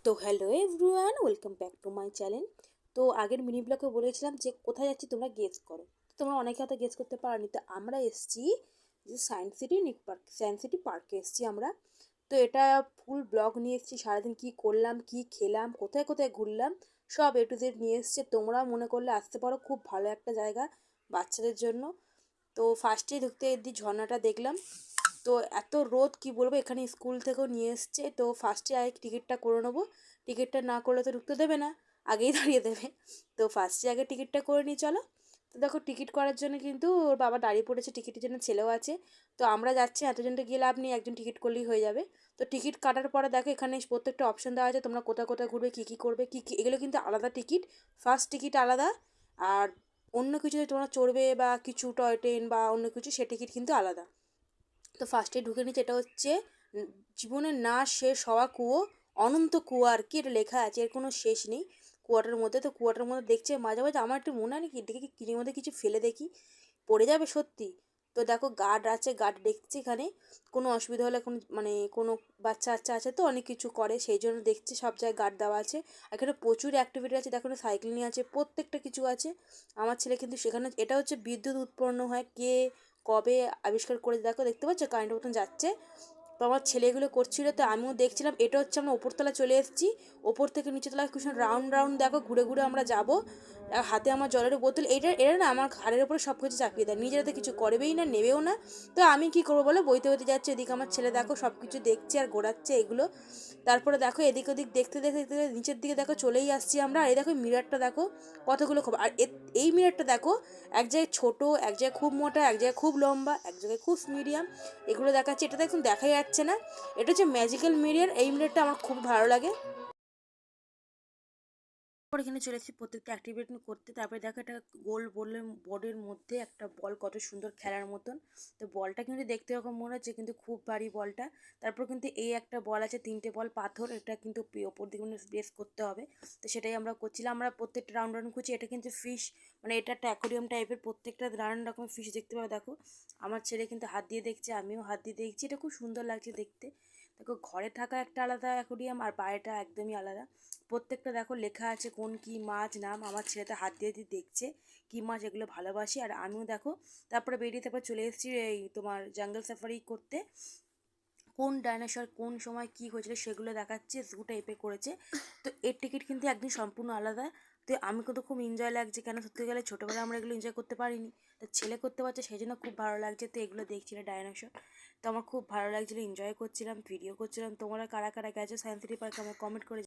তো hello everyone, welcome back to my channel. তো আগের মিনি ব্লগে বলেছিলাম যে কোথায় যাচ্ছি তোমরা গেস করো। তো তোমরা অনেকে হয়তো গেস করতে পারোনি। তো আমরা এসেছি যে সায়েন্স সিটি পার্কে এসেছি আমরা। তো এটা ফুল ব্লগ নিয়ে এসেছি, সারাদিন কী করলাম, কী খেলাম, কোথায় কোথায় ঘুরলাম, সব এ টু জেড নিয়ে এসছে। তোমরা মনে করলে আসতে পারো, খুব ভালো একটা জায়গা বাচ্চাদের জন্য। তো ফার্স্টেই ঢুকতে এদি ঝর্ণাটা দেখলাম। তো এত রোদ কি বলবো, এখানে স্কুল থেকেও নিয়ে এসছে। তো ফার্স্টে আগে টিকিটটা করে নেবো, টিকিটটা না করলে তো ঢুকতে দেবে না, আগেই দাঁড়িয়ে দেবে। তো ফার্স্টে আগে টিকিটটা করে নিই চলো। তো দেখো টিকিট করার জন্য কিন্তু ওর বাবা দাঁড়িয়ে পড়েছে, টিকিটের জন্য ছেলেও আছে। তো আমরা যাচ্ছি, এতজনটা গিয়ে লাভ নেই, একজন টিকিট করলেই হয়ে যাবে। তো টিকিট কাটার পরে দেখো এখানে প্রত্যেকটা অপশন দেওয়া আছে, তোমরা কোথায় কোথায় ঘুরবে, কী কী করবে, কী কী, এগুলো কিন্তু আলাদা টিকিট। ফার্স্ট টিকিট আলাদা, আর অন্য কিছু তোমরা চড়বে বা কিছু টয় ট্রেন বা অন্য কিছু, সে টিকিট কিন্তু আলাদা। তো ফার্স্টে ঢুকে নিচ্ছে, এটা হচ্ছে জীবনের না শেষ হওয়া কুয়ো, অনন্ত কুয়া আর কি, এটা লেখা আছে, এর কোনো শেষ নেই কুয়াটার মধ্যে। তো কুয়াটার মধ্যে দেখছে মাঝে মাঝে আমার একটু মনে হয় নাকি দেখি কিনের মধ্যে কিছু ফেলে দেখি পড়ে যাবে সত্যি। তো দেখো গার্ড আছে, গার্ড দেখছে এখানে কোনো অসুবিধা হলে, কোনো মানে কোনো বাচ্চা বাচ্চা আছে তো অনেক কিছু করে, সেই জন্য দেখছে সব জায়গায় গার্ড দেওয়া আছে। এখানে প্রচুর অ্যাক্টিভিটি আছে, দেখো সাইকেল নিয়ে আছে, প্রত্যেকটা কিছু আছে। আমার ছেলে কিন্তু সেখানে, এটা হচ্ছে বিদ্যুৎ উৎপন্ন হয়, কে কবে আবিষ্কার করে, দেখো দেখতে পাচ্ছ কারেন্টের মতন যাচ্ছে। তো আমার ছেলেগুলো করছিল, তো আমিও দেখছিলাম। এটা হচ্ছে আমরা ওপরতলা চলে এসেছি, ওপর থেকে নিচে তলায় কিছু রাউন্ড রাউন্ড দেখো ঘুরে ঘুরে আমরা যাব। হাতে আমার জলের বোতল, এরা না আমার ঘাড়ের উপরে সব কিছু চাপিয়ে দেয়, নিজেরা তো কিছু করবেই না, নেবেও না। তো আমি কি করবো বলো, বইতে বইতে যাচ্ছে, এদিকে আমার ছেলে দেখো সব কিছু দেখছে আর ঘোরাচ্ছে এগুলো। তারপরে দেখো এদিক ওদিক দেখতে দেখতে দেখতে নিচের দিকে দেখো চলেই আসছি আমরা। আর এই দেখো মিরারটা দেখো কতগুলো খবর। আর এই মিরারটা দেখো, এক জায়গায় ছোট, এক জায়গায় খুব মোটা, এক জায়গায় খুব লম্বা, এক জায়গায় খুব মিডিয়াম, এগুলো দেখাচ্ছে। এটা তো এখন দেখা যাচ্ছে না, এটা হচ্ছে ম্যাজিক্যাল মিরর। এই মিররটা আমার খুব ভালো লাগে। তারপর এখানে চলে এসেছি প্রত্যেকটা অ্যাক্টিভিটি করতে। তারপরে দেখো একটা গোল বোর্ডের মধ্যে একটা বল, কত সুন্দর খেলার মতন। তো বলটা কিন্তু দেখতে এরকম মনে হচ্ছে, কিন্তু খুব ভারী বলটা। তারপর কিন্তু এই একটা বল আছে, তিনটে বল পাথর, এটা কিন্তু ওপর দিকে মানে বেস করতে হবে। তো সেটাই আমরা করছিলাম। আমরা প্রত্যেকটা রাউন্ড রাউন্ড করছি। এটা কিন্তু ফিশ, মানে এটা একটা অ্যাকোরিয়াম টাইপের, প্রত্যেকটা নানান রকমের ফিশ দেখতে পাবে। দেখো আমার ছেলে কিন্তু হাত দিয়ে দেখছে, আমিও হাত দিয়ে দেখছি, এটা খুব সুন্দর লাগছে দেখতে। দেখো ঘরে থাকা একটা আলাদা অ্যাকোরিয়াম, আর বাইরেটা একদমই আলাদা। প্রত্যেকটা দেখো লেখা আছে কোন কি মাছ নাম। আমার ছেলেটা হাত দিয়ে দিয়ে দেখছে কী মাছ, এগুলো ভালোবাসি। আর আমিও দেখো তারপরে বেরিয়ে তারপর চলে এসেছি এই তোমার জঙ্গল সাফারি করতে। কোন ডাইনোসর কোন সময় কি হয়েছিল সেগুলো দেখাচ্ছে, জু টাইপের করেছে। তো এর টিকিট কিন্তু একদিন সম্পূর্ণ আলাদা। তো আমি কিন্তু খুব এনজয় লাগছে, কেন সত্যি গেলে ছোটোবেলায় আমরা এগুলো এনজয় করতে পারিনি, তো ছেলে করতে পারছে, সেই জন্য খুব ভালো লাগছে। তো এগুলো দেখছিল ডাইনোসর, তো আমার খুব ভালো লাগছিলো, এনজয় করছিলাম, ভিডিও করছিলাম। তোমরা কারা কারা গেছো সায়েন্স সিটি পার্কে আমার কমেন্ট করে